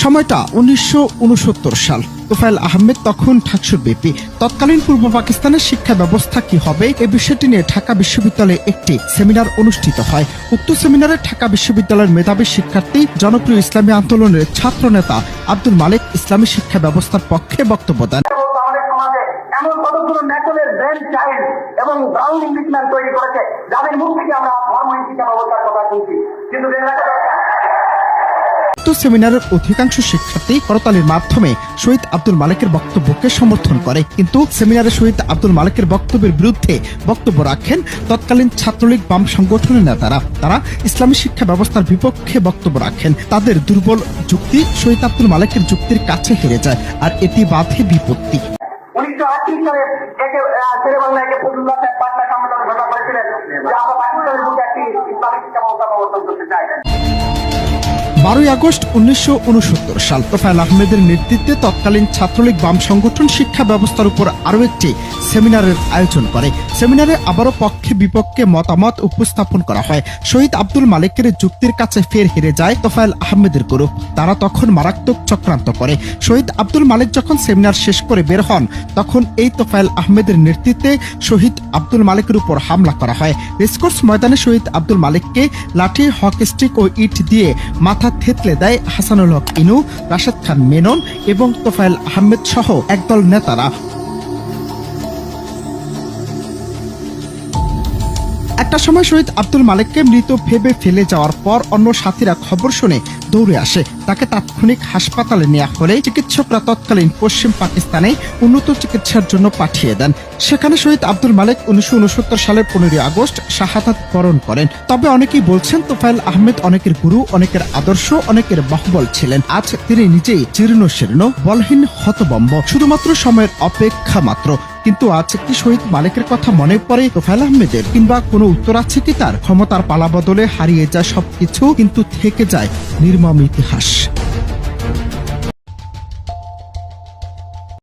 সময়টা 1969 সাল। তোফায়েল আহমেদ তখন ঢাকসুর বিপি। তৎকালীন পূর্ব পাকিস্তানের শিক্ষা ব্যবস্থা কি হবে এই বিষয়টি নিয়ে ঢাকা বিশ্ববিদ্যালয়ে একটি সেমিনার অনুষ্ঠিত হয়। উক্ত সেমিনারে ঢাকা বিশ্ববিদ্যালয়ের মেধাবী শিক্ষার্থী, জনপ্রিয় ইসলামী আন্দোলনের ছাত্র নেতা আব্দুল মালিক ইসলামী শিক্ষা ব্যবস্থার পক্ষে বক্তব্য দেন। এমন কতগুলো ন্যাশনাল ব্রেন চাইল্ড এবং ব্রাউন ইংলিশম্যান তৈরি করেছে যাদের মুখ থেকে আমরা ধর্মহীন শিক্ষা ব্যবস্থার কথা শুনছি, কিন্তু সেমিনারের অধিকাংশ শিক্ষার্থী করতালির মাধ্যমে শহীদ আব্দুল মালিকের বক্তব্যকে সমর্থন করে, কিন্তু সেমিনারে শহীদ আব্দুল মালিকের বক্তব্যের বিরুদ্ধে বক্তব্য রাখেন তৎকালীন ছাত্রলীগ বাম সংগঠনের নেতারা। তারা ইসলামী শিক্ষা ব্যবস্থার বিপক্ষে বক্তব্য রাখেন। তাদের দুর্বল যুক্তি শহীদ আব্দুল মালিকের যুক্তির কাছে হেরে যায়, আর এটি বাধে বিপত্তি। 1980 সালে শেরেবাংলাকে ফজলুল্লাহ সাহেব পাঁচটা সম্মেলন ঘোষণা করেছিলেন যে আমরা পাকিস্তানের বুকে একটি ইসলামিক শিক্ষা ব্যবস্থা প্রবর্তন করতে চাই। 12 আগস্ট 1969 সাল তোফায়েল আহমেদের নেতৃত্বে তৎকালীন ছাত্রলীগ বাম সংগঠন শিক্ষা ব্যবস্থার উপর আরও একটি সেমিনারের আয়োজন করে। সেমিনারে আবারও পক্ষে বিপক্ষে মতামত উপস্থাপন করা হয়। শহীদ আব্দুল মালিকের যুক্তির কাছে ফের হেরে যায় তোফায়েল আহমেদের গ্রুপ। তারা তখন মারাত্মক চক্রান্ত করে। শহীদ আব্দুল মালিক যখন সেমিনার শেষ করে বের হন, তখন এই তোফায়েল আহমেদের নেতৃত্বে শহীদ আব্দুল মালিকের উপর হামলা করা হয়। রেসকোর্স ময়দানে শহীদ আব্দুল মালিককে লাঠি, হক স্টিক ও ইট দিয়ে মাথা থেতলে দেয় হাসানুল হক ইনু, রাশেদ খান মেনন এবং তোফায়েল আহমেদ সহ একদল নেতারা। একটা সময় শহীদ আব্দুল মালিককে মৃত ভেবে ফেলে যাওয়ার পর অন্য সাথীরা খবর শুনে দৌড়ে আসে। তাকে তাৎক্ষণিক হাসপাতালে নেওয়া হলে চিকিৎসকরা তৎকালীন পশ্চিম পাকিস্তানে উন্নত চিকিৎসার জন্য পাঠিয়ে দেন। সেখানে শহীদ আব্দুল মালিক 1969 সালের 15 আগস্ট শাহাদাত বরণ করেন। তবে অনেকেই বলছেন তোফায়েল আহমেদ অনেকের গুরু, অনেকের আদর্শ, অনেকের বাহুবল ছিলেন। আজ তিনি নিজেই জীর্ণ শীর্ণ, বলহীন, হতবম্ব, শুধুমাত্র সময়ের অপেক্ষা মাত্র। কিন্তু আজ কি শহীদ মালিকের কথা মনে পড়ে তোফায়েল আহমেদের? কিংবা কোনো উত্তর আছে কি তার? ক্ষমতার পালা বদলে হারিয়ে যায় সবকিছু, কিন্তু থেকে যায় নির্মম ইতিহাস।